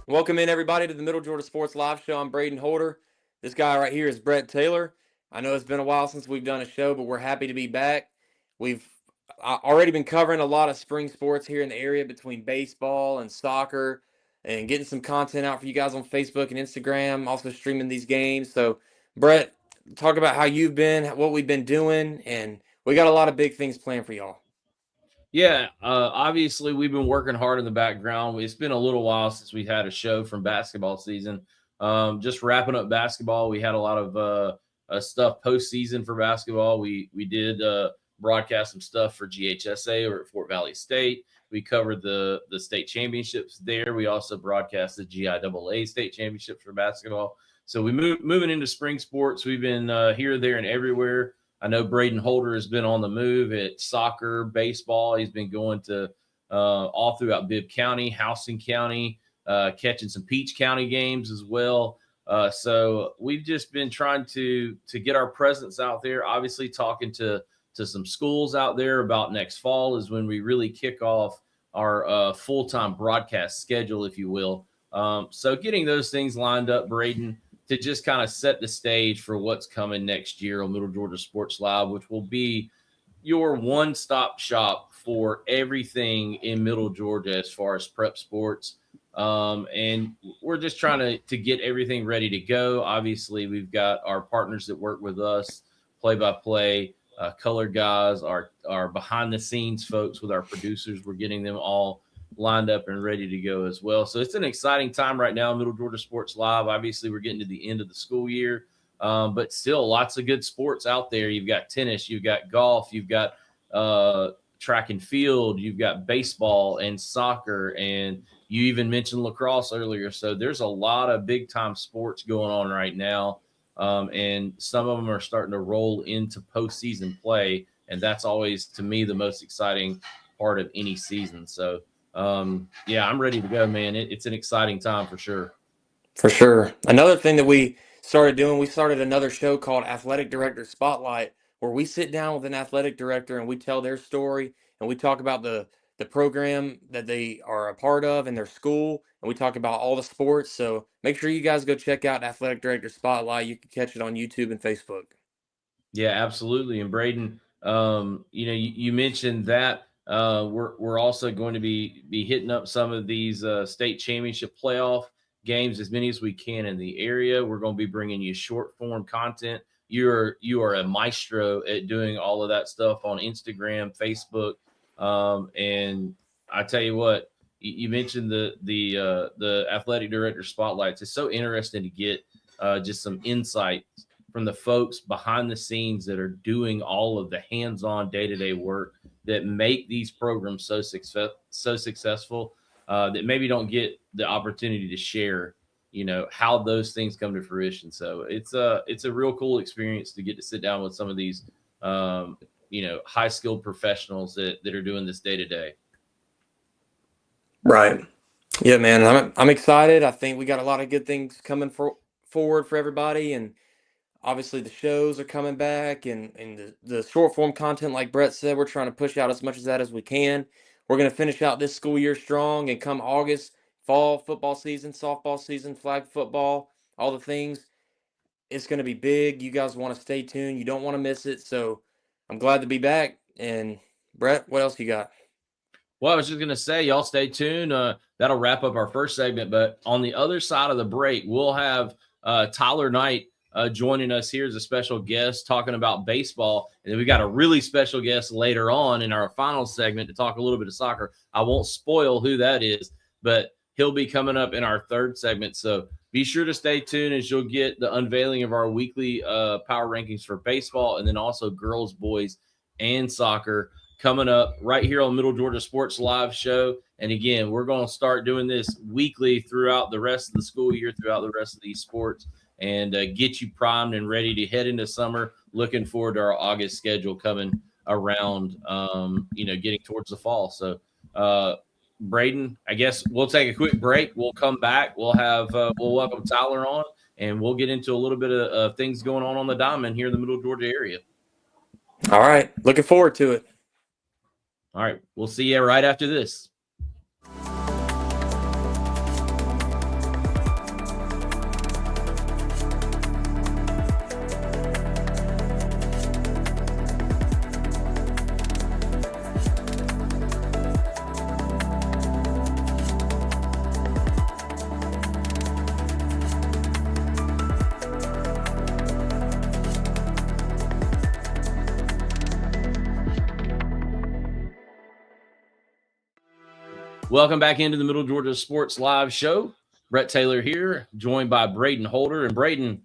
Welcome in, everybody, to the Middle Georgia Sports Live Show. I'm Braden Holder. This guy right here is Brett Taylor. I know it's been a while since we've done a show, but we're happy to be back. We've already been covering a lot of spring sports here in the area between baseball and soccer and getting some content out for you guys on Facebook and Instagram, also streaming these games. So, Brett, talk about how you've been, what we've been doing, and we got a lot of big things planned for y'all. Yeah, obviously we've been working hard in the background. It's been a little while since we had a show from basketball season. Just wrapping up basketball. We had a lot of stuff postseason for basketball. We did broadcast some stuff for GHSA or at Fort Valley State. We covered the state championships there. We also broadcast the GIAA state championships for basketball. So moving into spring sports. We've been here, there, and everywhere. I know Braden Holder has been on the move at soccer, baseball. He's been going to all throughout Bibb County, Houston County, catching some Peach County games as well. So we've just been trying to get our presence out there. Obviously, talking to some schools out there about next fall is when we really kick off our full-time broadcast schedule, if you will. So getting those things lined up, Braden, to just kind of set the stage for what's coming next year on Middle Georgia Sports Live, which will be your one-stop shop for everything in Middle Georgia as far as prep sports. And we're just trying to get everything ready to go. Obviously, we've got our partners that work with us, play-by-play, color guys, our behind-the-scenes folks with our producers. We're getting them all lined up and ready to go as well. So it's an exciting time right now in Middle Georgia Sports Live. Obviously, we're getting to the end of the school year, but still lots of good sports out there. You've got tennis, you've got golf, you've got track and field, you've got baseball and soccer, and you even mentioned lacrosse earlier. So there's a lot of big-time sports going on right now, and some of them are starting to roll into postseason play, and that's always, to me, the most exciting part of any season. So yeah, I'm ready to go, man. It's an exciting time for sure. For sure. Another thing that we started doing, we started another show called Athletic Director Spotlight, where we sit down with an athletic director and we tell their story and we talk about the program that they are a part of in their school, and we talk about all the sports. So make sure you guys go check out Athletic Director Spotlight. You can catch it on YouTube and Facebook. Yeah, absolutely. And Braden, you mentioned that we're also going to be hitting up some of these state championship playoff games, as many as we can in the area. We're going to be bringing you short form content. You are a maestro at doing all of that stuff on Instagram, Facebook, and I tell you what, you mentioned the athletic director spotlights. It's so interesting to get just some insight from the folks behind the scenes that are doing all of the hands-on day-to-day work that make these programs so successful, that maybe don't get the opportunity to share, how those things come to fruition. So it's a real cool experience to get to sit down with some of these, high skilled professionals that are doing this day to day. Right. Yeah, man. I'm excited. I think we got a lot of good things coming forward for everybody, and obviously the shows are coming back, and the short form content, like Brett said, we're trying to push out as much of that as we can. We're going to finish out this school year strong, and come August, fall football season, softball season, flag football, all the things, it's going to be big. You guys want to stay tuned. You don't want to miss it. So I'm glad to be back. And Brett, what else you got? Well, I was just going to say, y'all stay tuned. That'll wrap up our first segment. But on the other side of the break, we'll have Tyler Knight joining us here as a special guest talking about baseball. And then we got a really special guest later on in our final segment to talk a little bit of soccer. I won't spoil who that is, but he'll be coming up in our third segment. So be sure to stay tuned as you'll get the unveiling of our weekly power rankings for baseball, and then also girls, boys, and soccer coming up right here on Middle Georgia Sports Live Show. And again, we're going to start doing this weekly throughout the rest of the school year, throughout the rest of these sports, and get you primed and ready to head into summer. Looking forward to our August schedule coming around, getting towards the fall. So, Braden, I guess we'll take a quick break. We'll come back. We'll welcome Tyler on, and we'll get into a little bit of things going on the diamond here in the Middle Georgia area. All right. Looking forward to it. All right. We'll see you right after this. Welcome back into the Middle Georgia Sports Live Show. Brett Taylor here, joined by Braden Holder. And Braden,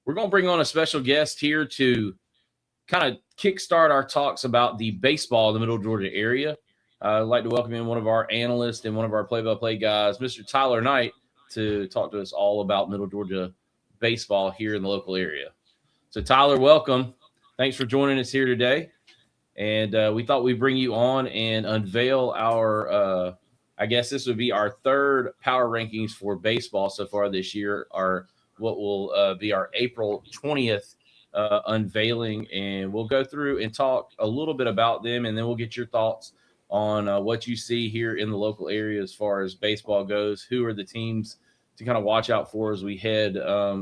we're going to bring on a special guest here to kind of kickstart our talks about the baseball in the Middle Georgia area. I'd like to welcome in one of our analysts and one of our play-by-play guys, Mr. Tyler Knight, to talk to us all about Middle Georgia baseball here in the local area. So, Tyler, welcome. Thanks for joining us here today. And we thought we'd bring you on and unveil our I guess this would be our third power rankings for baseball so far this year, our what will be our April 20th unveiling. And we'll go through and talk a little bit about them, and then we'll get your thoughts on what you see here in the local area as far as baseball goes. Who are the teams to kind of watch out for as we head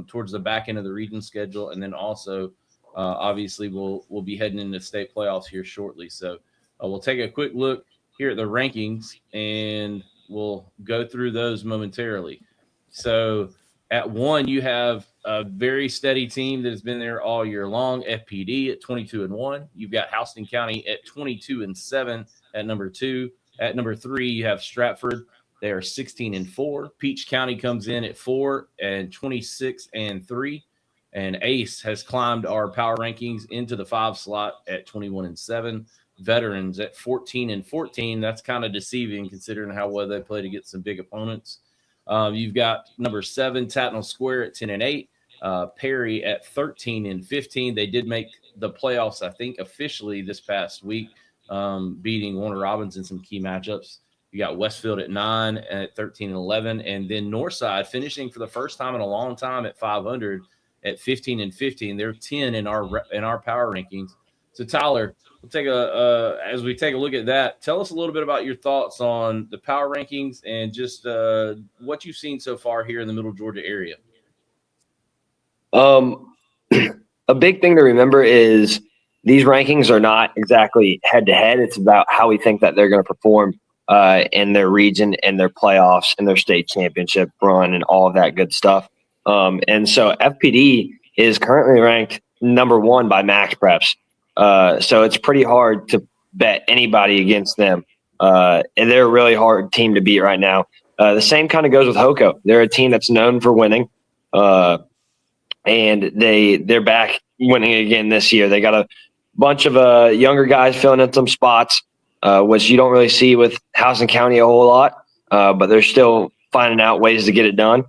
towards the back end of the region schedule, and then also obviously we'll be heading into state playoffs here shortly. So we'll take a quick look here at the rankings, and we'll go through those momentarily. So at 1, you have a very steady team that has been there all year long, FPD at 22-1. You've got Houston County at 22-7 at number 2. At number 3, you have Stratford. They are 16-4. Peach County comes in at 4 and 26-3. And Ace has climbed our power rankings into the 5 slot at 21-7. Veterans at 14-14. That's kind of deceiving considering how well they played against some big opponents. You've got number 7, Tatnall Square at 10-8. Perry at 13-15. They did make the playoffs, I think, officially this past week, beating Warner Robins in some key matchups. You got Westfield at 9 at 13-11. And then Northside finishing for the first time in a long time at 500 at 15-15. They're 10 in our power rankings. So Tyler, we'll take as we take a look at that, tell us a little bit about your thoughts on the power rankings and just what you've seen so far here in the Middle Georgia area. A big thing to remember is these rankings are not exactly head to head. It's about how we think that they're going to perform in their region and their playoffs and their state championship run and all of that good stuff. And so FPD is currently ranked number 1 by Max Preps. So it's pretty hard to bet anybody against them. And they're a really hard team to beat right now. The same kind of goes with Hoco. They're a team that's known for winning. And they're back winning again this year. They got a bunch of younger guys filling in some spots, which you don't really see with Houston County a whole lot. But they're still finding out ways to get it done.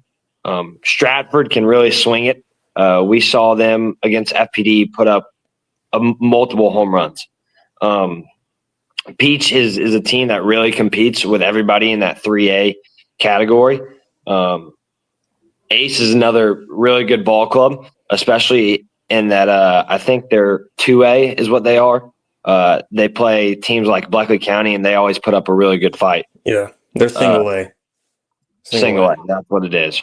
Stratford can really swing it. We saw them against FPD put up multiple home runs. Peach is a team that really competes with everybody in that 3A category. Ace is another really good ball club, especially in that I think they're 2A is what they are. They play teams like Bleckley County, and they always put up a really good fight. Yeah, they're single A. Single A, that's what it is.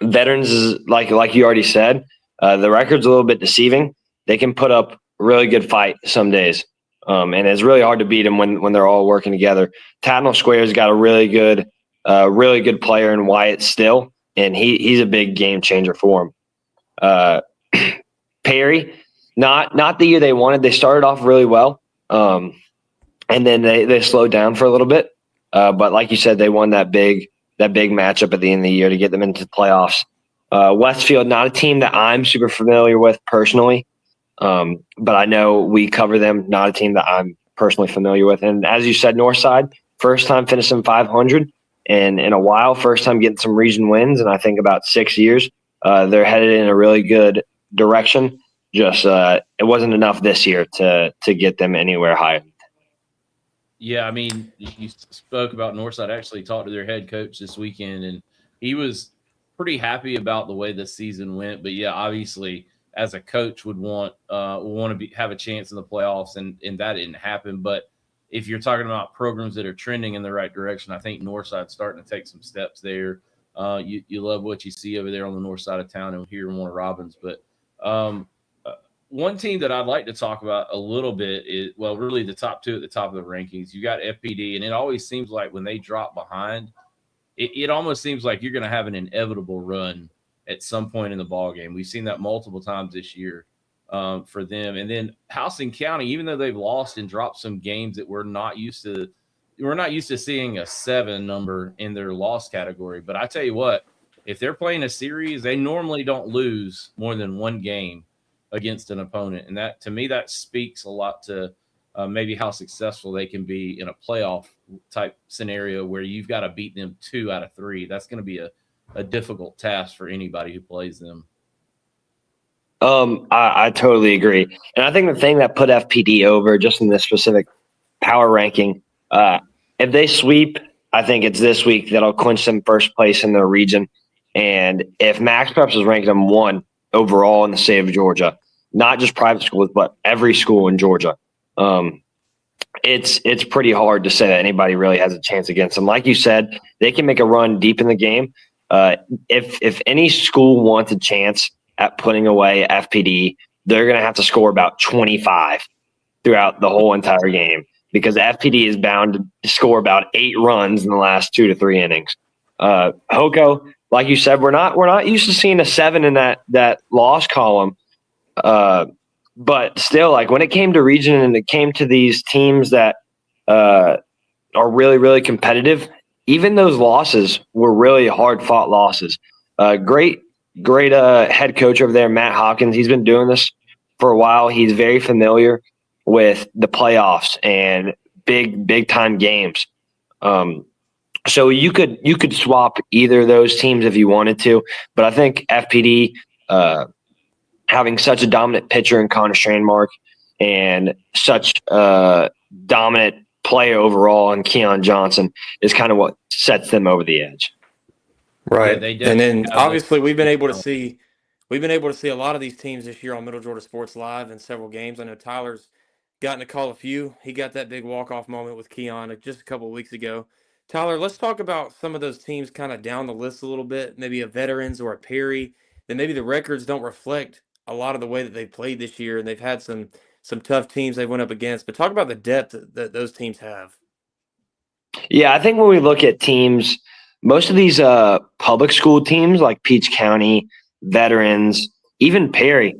Veterans is like you already said. The record's a little bit deceiving. They can put up a really good fight some days, and it's really hard to beat them when they're all working together. Tatnall Square's got a really good player in Wyatt Still, and he's a big game changer for him. Perry, not the year they wanted. They started off really well, and then they slowed down for a little bit. But like you said, they won that big matchup at the end of the year to get them into the playoffs. Westfield, not a team that I'm super familiar with personally, but I know we cover them. Not a team that I'm personally familiar with. And as you said, Northside, first time finishing 500, and in a while, first time getting some region wins, and I think about 6 years. They're headed in a really good direction. Just it wasn't enough this year to get them anywhere higher. Yeah, I mean, you spoke about Northside. I actually talked to their head coach this weekend, and he was pretty happy about the way the season went. But yeah, obviously, as a coach, would want to have a chance in the playoffs, and that didn't happen. But if you're talking about programs that are trending in the right direction, I think Northside's starting to take some steps there. You love what you see over there on the north side of town and here in Warner Robins. But one team that I'd like to talk about a little bit is, well, really the top 2 at the top of the rankings. You got FPD, and it always seems like when they drop behind, it almost seems like you're going to have an inevitable run at some point in the ball game. We've seen that multiple times this year for them. And then Houston County, even though they've lost and dropped some games that we're not used to we're not used to seeing a 7 number in their loss category. But I tell you what, if they're playing a series, they normally don't lose more than one game against an opponent, and that, to me, that speaks a lot to maybe how successful they can be in a playoff type scenario where you've got to beat them 2 out of 3. That's going to be a difficult task for anybody who plays them. I totally agree. And I think the thing that put FPD over just in this specific power ranking, if they sweep, I think it's this week that'll clinch them first place in their region. And if Max Preps is ranking them 1 overall in the state of Georgia, not just private schools, but every school in Georgia, it's pretty hard to say that anybody really has a chance against them. Like you said, they can make a run deep in the game. If any school wants a chance at putting away FPD, they're going to have to score about 25 throughout the whole entire game because FPD is bound to score about 8 runs in the last 2 to 3 innings. Hoko, like you said, we're not used to seeing a 7 in that loss column. But still, like when it came to region and it came to these teams that are really, really competitive, even those losses were really hard fought losses. Great head coach over there, Matt Hopkins. He's been doing this for a while. He's very familiar with the playoffs and big time games. So you could swap either of those teams if you wanted to, but I think FPD having such a dominant pitcher in Connor Strandmark and such a dominant player overall in Keon Johnson is kind of what sets them over the edge. Right. Yeah, and then obviously we've been able to see a lot of these teams this year on Middle Georgia Sports Live in several games. I know Tyler's gotten to call a few. He got that big walk-off moment with Keon just a couple of weeks ago. Tyler, let's talk about some of those teams kind of down the list a little bit, maybe a Veterans or a Perry, that maybe the records don't reflect a lot of the way that they've played this year, and they've had some tough teams they went up against. But talk about the depth that those teams have. Yeah, I think when we look at teams, most of these public school teams like Peach County, Veterans, even Perry,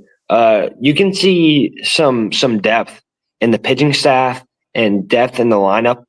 you can see some depth in the pitching staff and depth in the lineup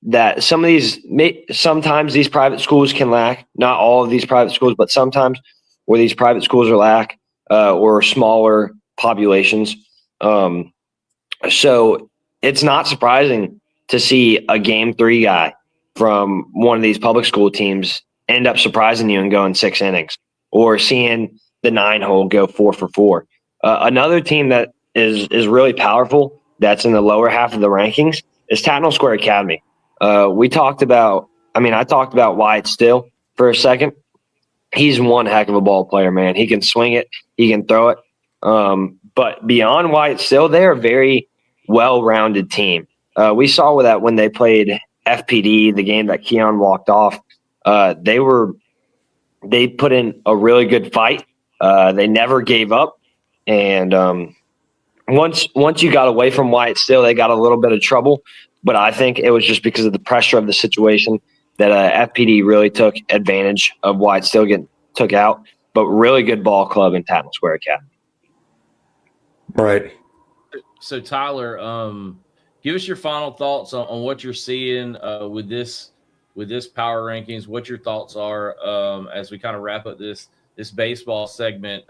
that sometimes these private schools can lack. Not all of these private schools, but sometimes where these private schools are lack or smaller populations. So it's not surprising to see a game 3 guy from one of these public school teams end up surprising you and going 6 innings, or seeing the 9-hole go 4 for 4. Another team that is really powerful that's in the lower half of the rankings is Tatnall Square Academy. I talked about Wyatt Still for a second. He's one heck of a ball player, man. He can swing it, he can throw it. But beyond Wyatt Still, they're a very well-rounded team. We saw with that when they played FPD, the game that Keon walked off. They put in a really good fight. They never gave up, and once you got away from Wyatt Still, they got a little bit of trouble. But I think it was just because of the pressure of the situation that FPD really took advantage of Wyatt Still getting took out. But really good ball club in Tatnall Square Academy. Right. So Tyler, give us your final thoughts on what you're seeing with this power rankings. What your thoughts are as we kind of wrap up this baseball segment.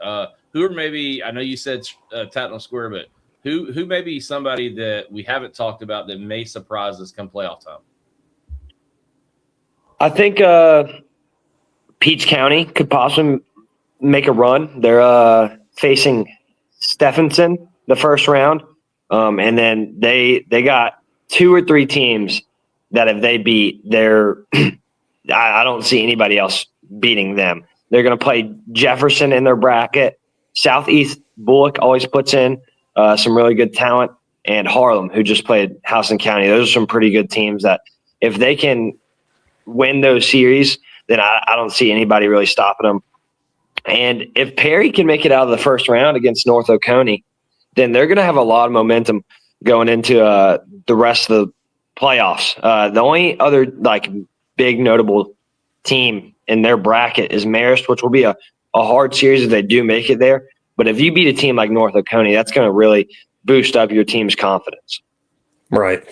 Who are maybe, I know you said Tatnall Square, but who may be somebody that we haven't talked about that may surprise us come playoff time? I think Peach County could possibly make a run. They're facing Stephenson the first round, and then they got 2 or 3 teams that if they beat, I don't see anybody else beating them. They're going to play Jefferson in their bracket. Southeast Bullock always puts in some really good talent, and Harlem, who just played Houston County. Those are some pretty good teams that if they can win those series, then I don't see anybody really stopping them. And if Perry can make it out of the first round against North Oconee, then they're going to have a lot of momentum going into the rest of the playoffs. The only other big notable team in their bracket is Marist, which will be a hard series if they do make it there. But if you beat a team like North Oconee, that's going to really boost up your team's confidence. Right.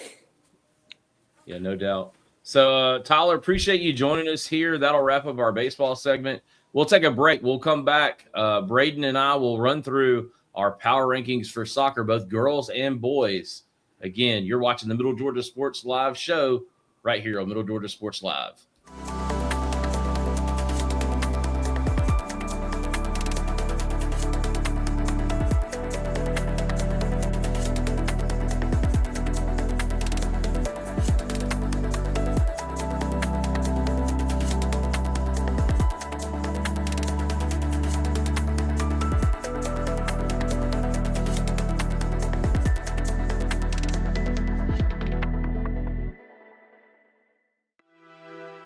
Yeah, no doubt. So, Tyler, appreciate you joining us here. That'll wrap up our baseball segment. We'll take a break. We'll come back. Braden and I will run through our power rankings for soccer, both girls and boys. Again, you're watching the Middle Georgia Sports Live show right here on Middle Georgia Sports Live.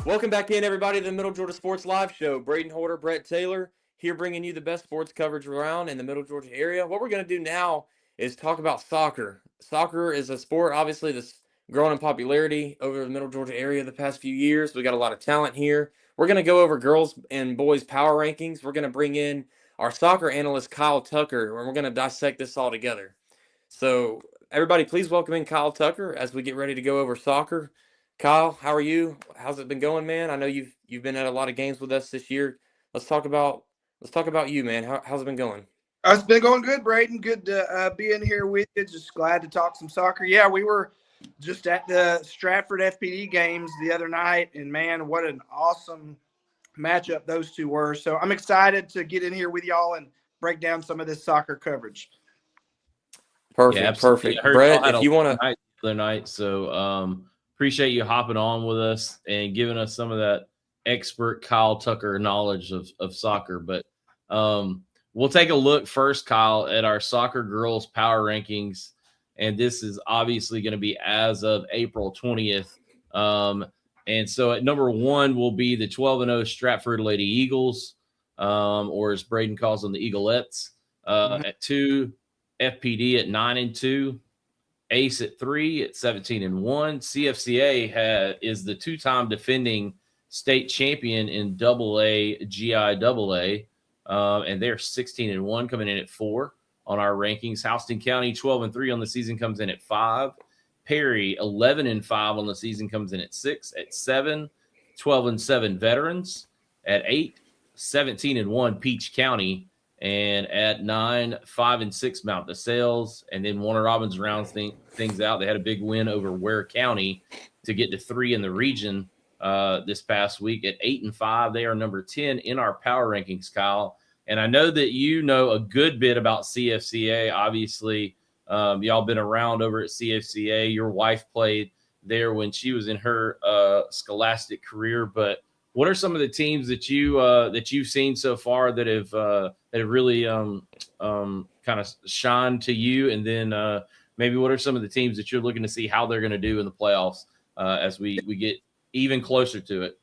Welcome back in, everybody, to the Middle Georgia Sports Live Show. Braden Horter, Brett Taylor, here bringing you the best sports coverage around in the Middle Georgia area. What we're going to do now is talk about soccer. Soccer is a sport, obviously, that's grown in popularity over the Middle Georgia area the past few years. We got a lot of talent here. We're going to go over girls and boys power rankings. We're going to bring in our soccer analyst, Kyle Tucker, and we're going to dissect this all together. So, everybody, please welcome in Kyle Tucker as we get ready to go over soccer. Kyle, how are you? How's it been going, man? I know you've been at a lot of games with us this year. Let's talk about you, man. How's it been going? It's been going good, Braden. Good to be in here with you. Just glad to talk some soccer. Yeah, we were just at the Stratford FPD games the other night, and man, what an awesome matchup those two were. So I'm excited to get in here with y'all and break down some of this soccer coverage. Perfect, Yeah, perfect. I heard Brett, y'all had if you want to, the other night, so appreciate you hopping on with us and giving us some of that expert Kyle Tucker knowledge of soccer. But we'll take a look first, Kyle, at our soccer girls power rankings, and this is obviously going to be as of April 20th. And so at number 1 will be the 12-0 Stratford Lady Eagles, or as Braden calls them, the Eaglettes. At 2, FPD at 9-2, Ace at 3 at 17-1. CFCA is the 2-time defending state champion in AA GIAA, and they're 16-1, coming in at 4 on our rankings. Houston County 12-3 on the season, comes in at 5. Perry 11-5 on the season, comes in at 6. At 7, 12-7 Veterans. At 8, 17-1 Peach County. And at 9, 5-6 Mount DeSales. And then Warner Robins rounds things out. They had a big win over Ware County to get to 3 in the region this past week. At 8-5, they are number 10 in our power rankings, Kyle. And I know that you know a good bit about CFCA. Obviously, y'all been around over at CFCA. Your wife played there when she was in her scholastic career. But what are some of the teams that you've seen so far that have really kind of shined to you? And then maybe what are some of the teams that you're looking to see how they're going to do in the playoffs as we get even closer to it?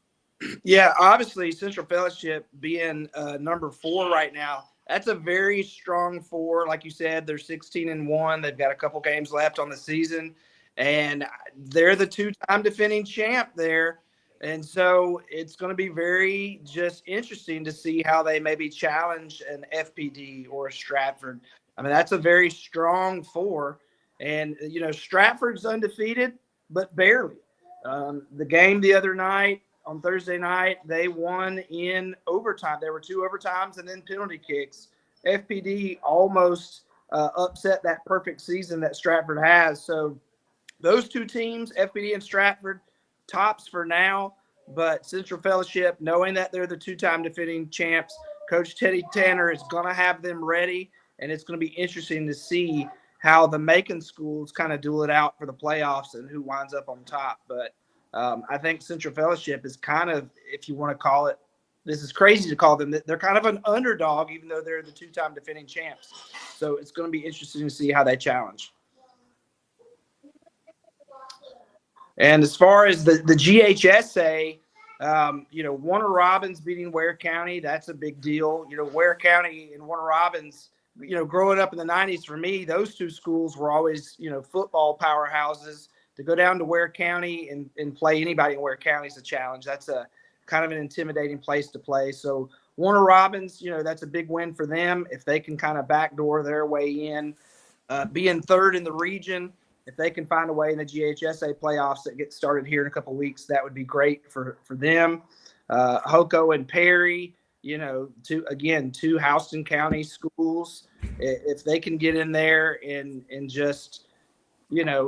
Yeah, obviously Central Fellowship being number 4 right now, that's a very strong 4. Like you said, they're 16-1. They've got a couple games left on the season, and they're the 2-time defending champ there. And so it's going to be very just interesting to see how they maybe challenge an FPD or a Stratford. I mean, that's a very strong 4. And, you know, Stratford's undefeated, but barely. The game the other night, on Thursday night, they won in overtime. There were 2 overtimes and then penalty kicks. FPD almost upset that perfect season that Stratford has. So those 2 teams, FPD and Stratford, tops for now. But Central Fellowship, knowing that they're the 2-time defending champs, Coach Teddy Tanner is going to have them ready, and it's going to be interesting to see how the Macon schools kind of duel it out for the playoffs and who winds up on top. But I think Central Fellowship is kind of, if you want to call it, this is crazy to call them, they're kind of an underdog, even though they're the 2-time defending champs. So it's going to be interesting to see how they challenge. And as far as the GHSA, you know, Warner Robins beating Ware County, that's a big deal. You know, Ware County and Warner Robins, you know, growing up in the 90s, for me, those 2 schools were always, you know, football powerhouses. To go down to Ware County and play anybody in Ware County is a challenge. That's a kind of an intimidating place to play. So Warner Robins, you know, that's a big win for them if they can kind of backdoor their way in. Being 3rd in the region, if they can find a way in the GHSA playoffs that get started here in a couple of weeks, that would be great for them. Hoko and Perry, two Houston County schools, if they can get in there and just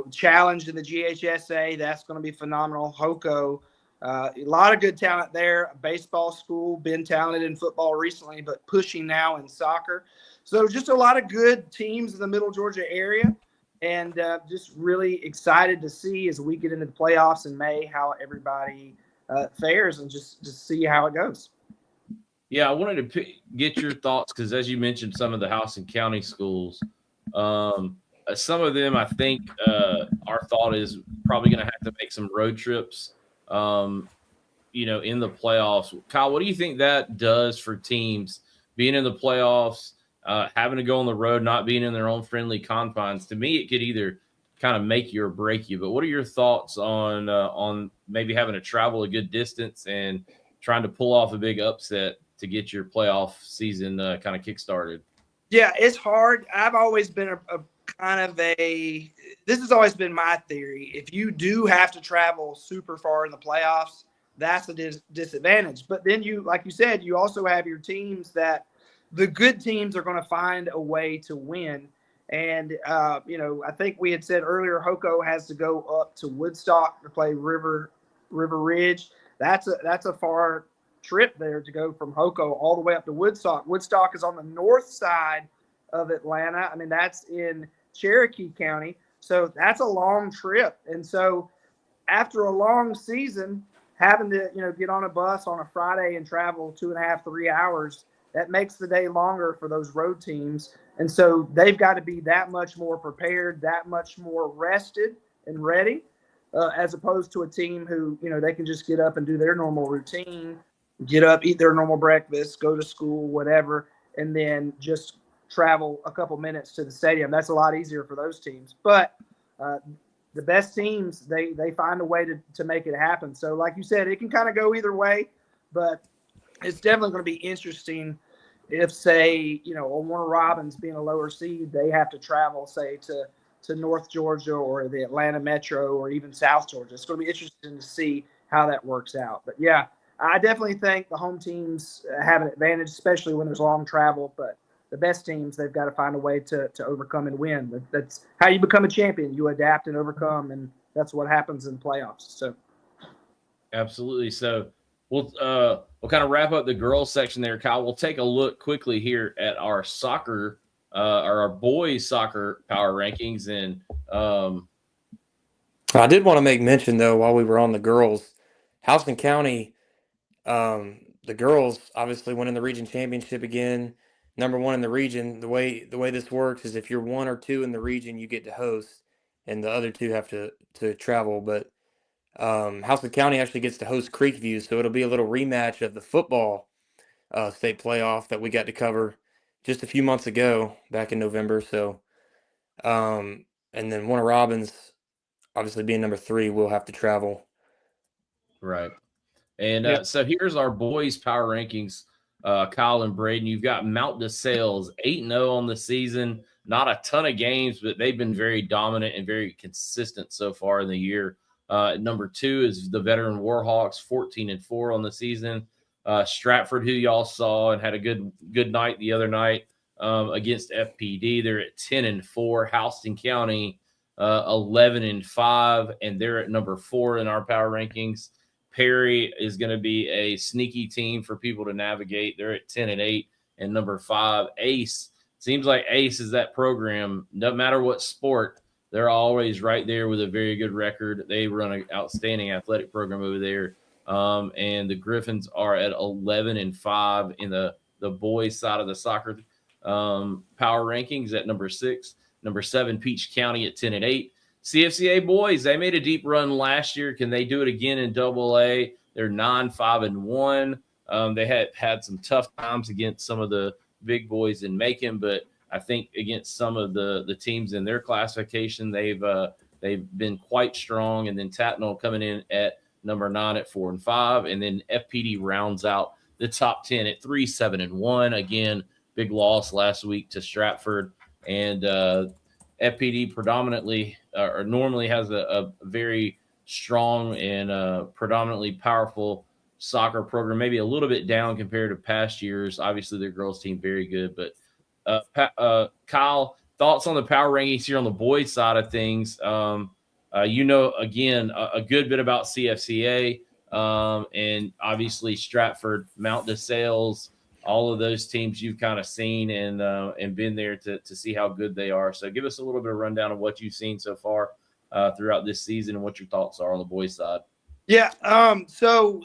challenge in the GHSA, that's going to be phenomenal. Hoko, a lot of good talent there. Baseball school, been talented in football recently, but pushing now in soccer. So just a lot of good teams in the Middle Georgia area, and just really excited to see as we get into the playoffs in May how everybody fares and just see how it goes. Yeah, I wanted to get your thoughts because, as you mentioned, some of the Houston County schools, some of them, I think, our thought is probably going to have to make some road trips, in the playoffs. Kyle, what do you think that does for teams being in the playoffs, having to go on the road, not being in their own friendly confines? To me, it could either kind of make you or break you. But what are your thoughts on maybe having to travel a good distance and trying to pull off a big upset to get your playoff season kind of kickstarted? Yeah, it's hard. I've always been this has always been my theory. If you do have to travel super far in the playoffs, that's a disadvantage. But then like you said, you also have your teams that the good teams are going to find a way to win. And, I think we had said earlier, Hoko has to go up to Woodstock to play River Ridge. That's a far trip there to go from Hoko all the way up to Woodstock. Woodstock is on the north side of Atlanta. I mean, that's in Cherokee County. So that's a long trip. And so after a long season, having to, get on a bus on a Friday and travel 2.5, 3 hours, that makes the day longer for those road teams. And so they've got to be that much more prepared, that much more rested and ready, as opposed to a team who, they can just get up and do their normal routine, get up, eat their normal breakfast, go to school, whatever, and then just travel a couple minutes to the stadium. That's a lot easier for those teams. But the best teams, they find a way to make it happen. So like you said, it can kind of go either way, but it's definitely going to be interesting if, say, Warner Robins being a lower seed, they have to travel, say, to North Georgia or the Atlanta Metro or even South Georgia. It's going to be interesting to see how that works out. But, yeah, I definitely think the home teams have an advantage, especially when there's long travel. But the best teams, they've got to find a way to overcome and win. That's how you become a champion. You adapt and overcome, and that's what happens in playoffs. So, absolutely. So we'll kind of wrap up the girls section there, Kyle. We'll take a look quickly here at our soccer or our boys soccer power rankings. And I did want to make mention, though, while we were on the girls, Houston County, the girls obviously winning the region championship again, number one in the region. The way this works is if you're 1 or 2 in the region, you get to host, and the other 2 have to travel. But Houston County actually gets to host Creekview, so it'll be a little rematch of the football state playoff that we got to cover just a few months ago, back in November. So, and then Warner Robins, obviously being number 3, will have to travel. Right. And so here's our boys power rankings. Kyle and Braden, you've got Mount DeSales 8-0 on the season. Not a ton of games, but they've been very dominant and very consistent so far in the year. Number 2 is the veteran Warhawks, 14-4 on the season. Stratford, who y'all saw and had a good night the other night against FPD, they're at 10-4. Houston County, 11-5, and they're at number 4 in our power rankings. Perry is going to be a sneaky team for people to navigate. They're at 10-8, and number 5, Ace. Seems like Ace is that program. No matter what sport, they're always right there with a very good record. They run an outstanding athletic program over there. And the Griffins are at 11-5 in the boys side of the soccer power rankings at number 6. Number 7, Peach County at 10-8. CFCA boys, they made a deep run last year. Can they do it again in AA? They're 9-5-1. They had some tough times against some of the big boys in Macon, but I think against some of the teams in their classification, they've been quite strong. And then Tatnall coming in at number 9 at 4-5, and then FPD rounds out the top 10 at 3-7-1. Again, big loss last week to Stratford, and FPD predominantly or normally has a very strong and predominantly powerful soccer program, maybe a little bit down compared to past years. Obviously, their girls team very good, but Kyle, thoughts on the power rankings here on the boys side of things? Again, a good bit about CFCA, and obviously Stratford, Mount DeSales, all of those teams you've kind of seen and been there to see how good they are. So give us a little bit of rundown of what you've seen so far throughout this season and what your thoughts are on the boys side. Yeah. So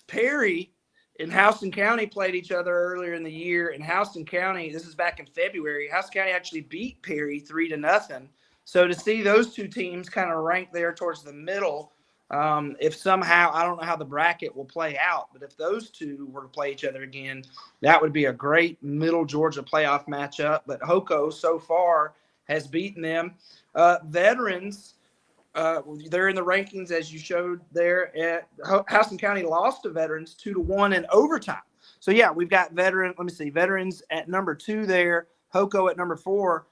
Perry and Houston County played each other earlier in the year, and Houston County, this is back in February, Houston County actually beat Perry 3-0. So to see those two teams kind of ranked there towards the middle, if somehow, I don't know how the bracket will play out, but if those two were to play each other again, that would be a great middle Georgia playoff matchup. But Hoco so far has beaten them. Veterans, they're in the rankings as you showed there. At Houston County lost to Veterans 2-1 in overtime. So yeah, we've got Veterans at number 2 there, Hoco at number 4.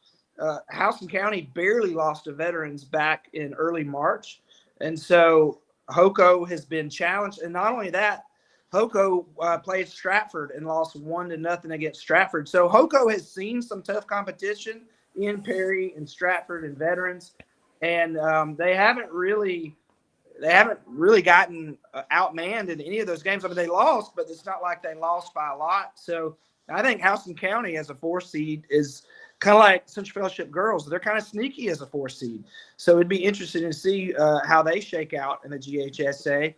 Houston County barely lost to Veterans back in early March, and so Hoco has been challenged. And not only that, Hoco played Stratford and lost 1-0 against Stratford. So Hoco has seen some tough competition in Perry and Stratford and Veterans. And they haven't really gotten outmanned in any of those games. I mean, they lost, but it's not like they lost by a lot. So I think Houston County as a 4 seed is kind of like Central Fellowship girls. They're kind of sneaky as a 4 seed. So it'd be interesting to see how they shake out in the GHSA.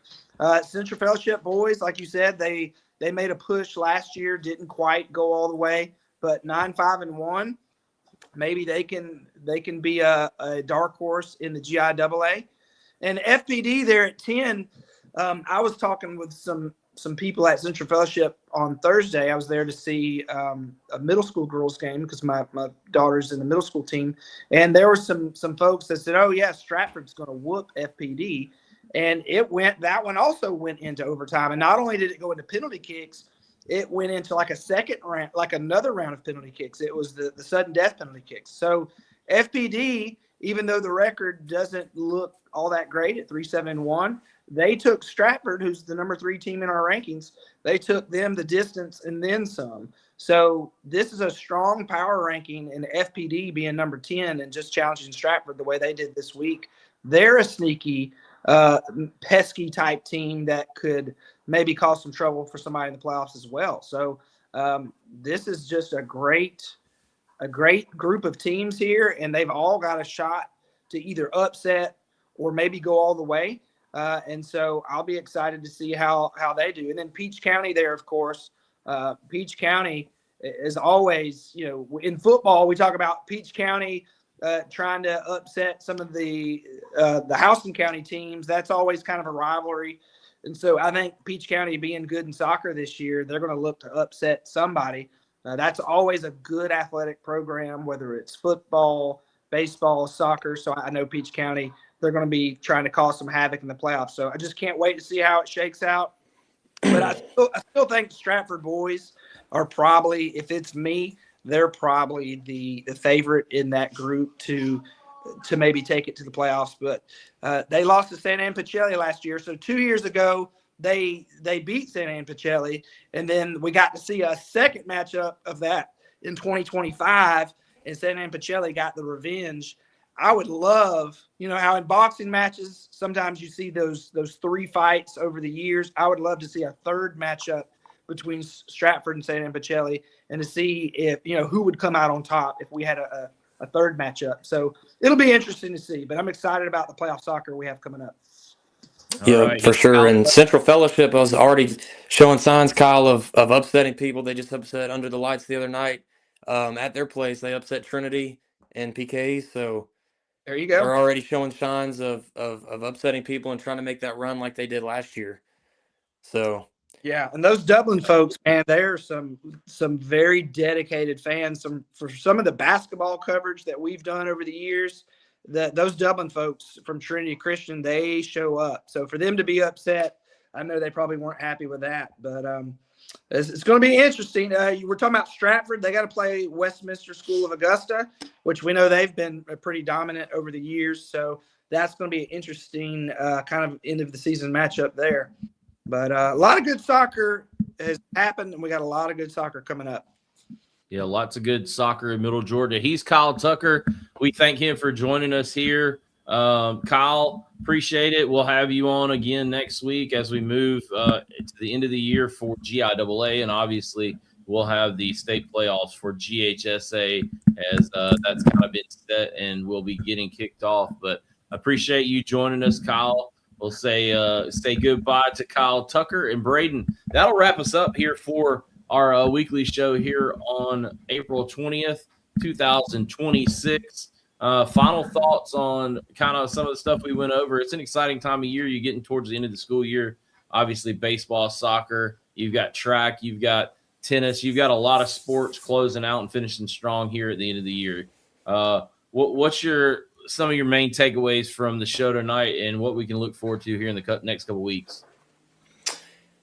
Central Fellowship boys, like you said, they made a push last year, didn't quite go all the way, but 9-5-1. Maybe they can be a dark horse in the GIAA. And FPD there at 10, I was talking with some people at Central Fellowship on Thursday. I was there to see a middle school girls game because my daughter's in the middle school team. And there were some folks that said, oh, yeah, Stratford's going to whoop FPD. And that one also went into overtime. And not only did it go into penalty kicks, it went into like a second round, like another round of penalty kicks. It was the sudden death penalty kicks. So FPD, even though the record doesn't look all that great at 3-7-1, they took Stratford, who's the number 3 team in our rankings. They took them the distance and then some. So this is a strong power ranking, and FPD being number 10 and just challenging Stratford the way they did this week. They're a sneaky, pesky type team that could maybe cause some trouble for somebody in the playoffs as well. So this is just a great group of teams here, and they've all got a shot to either upset or maybe go all the way. And so I'll be excited to see how they do. And then Peach County there, of course. Peach County is always, in football, we talk about Peach County trying to upset some of the Houston County teams. That's always kind of a rivalry. And so I think Peach County being good in soccer this year, they're going to look to upset somebody. That's always a good athletic program, whether it's football, baseball, soccer. So I know Peach County, they're going to be trying to cause some havoc in the playoffs. So I just can't wait to see how it shakes out. But I still think Stratford boys are probably, if it's me, they're probably the favorite in that group to maybe take it to the playoffs. But they lost to Santa Ana Pacelli last year. So 2 years ago, they beat Santa Ana Pacelli. And then we got to see a second matchup of that in 2025. And Santa Ana Pacelli got the revenge. I would love, how in boxing matches, sometimes you see those 3 fights over the years. I would love to see a third matchup between Stratford and Santa Ana Pacelli and to see if, who would come out on top if we had a third matchup. So it'll be interesting to see, but I'm excited about the playoff soccer we have coming up. Yeah, All right. for sure. And Central Fellowship was already showing signs, Kyle, of upsetting people. They just upset Under the Lights the other night at their place. They upset Trinity and PKs. So There you they're go. already showing signs of upsetting people and trying to make that run like they did last year. So Yeah, and those Dublin folks, man, they're some very dedicated fans. For some of the basketball coverage that we've done over the years, those Dublin folks from Trinity Christian, they show up. So for them to be upset, I know they probably weren't happy with that. But It's going to be interesting. We're talking about Stratford. They got to play Westminster School of Augusta, which we know they've been pretty dominant over the years. So that's going to be an interesting kind of end of the season matchup there. But a lot of good soccer has happened, and we got a lot of good soccer coming up. Yeah, lots of good soccer in Middle Georgia. He's Kyle Tucker. We thank him for joining us here. Kyle, appreciate it. We'll have you on again next week as we move to the end of the year for GIAA, and obviously we'll have the state playoffs for GHSA as that's kind of been set and we'll be getting kicked off. But appreciate you joining us, Kyle. We'll say goodbye to Kyle Tucker and Braden. That'll wrap us up here for our weekly show here on April 20th, 2026. Final thoughts on kind of some of the stuff we went over. It's an exciting time of year. You're getting towards the end of the school year. Obviously, baseball, soccer. You've got track. You've got tennis. You've got a lot of sports closing out and finishing strong here at the end of the year. What's some of your main takeaways from the show tonight and what we can look forward to here in the next couple of weeks?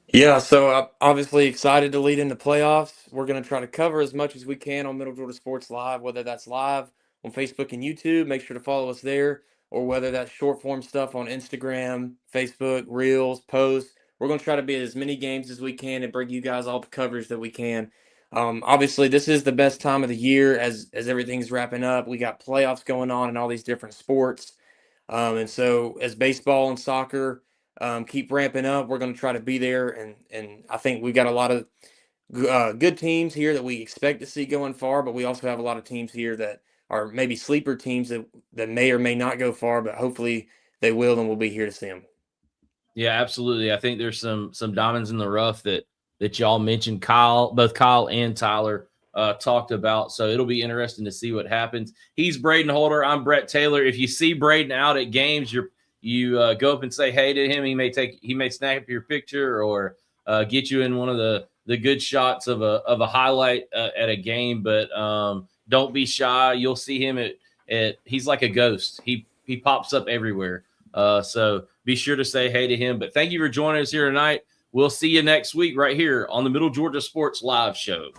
Yeah, so I'm obviously excited to lead into playoffs. We're going to try to cover as much as we can on Middle Georgia Sports Live, whether that's live on Facebook and YouTube. Make sure to follow us there, or whether that's short form stuff on Instagram, Facebook, Reels, posts. We're going to try to be at as many games as we can and bring you guys all the coverage that we can. Obviously, this is the best time of the year as everything's wrapping up. We got playoffs going on in all these different sports. And so as baseball and soccer keep ramping up, we're going to try to be there. And I think we've got a lot of good teams here that we expect to see going far, but we also have a lot of teams here that are maybe sleeper teams that may or may not go far, but hopefully they will, and we'll be here to see them. Yeah, absolutely. I think there's some diamonds in the rough that y'all mentioned. Both Kyle and Tyler talked about. So it'll be interesting to see what happens. He's Braden Holder. I'm Brett Taylor. If you see Braden out at games, you go up and say hey to him. He may snap your picture or get you in one of the good shots of a highlight at a game. But don't be shy. You'll see him at he's like a ghost. He pops up everywhere. So be sure to say hey to him. But thank you for joining us here tonight. We'll see you next week right here on the Middle Georgia Sports Live Show.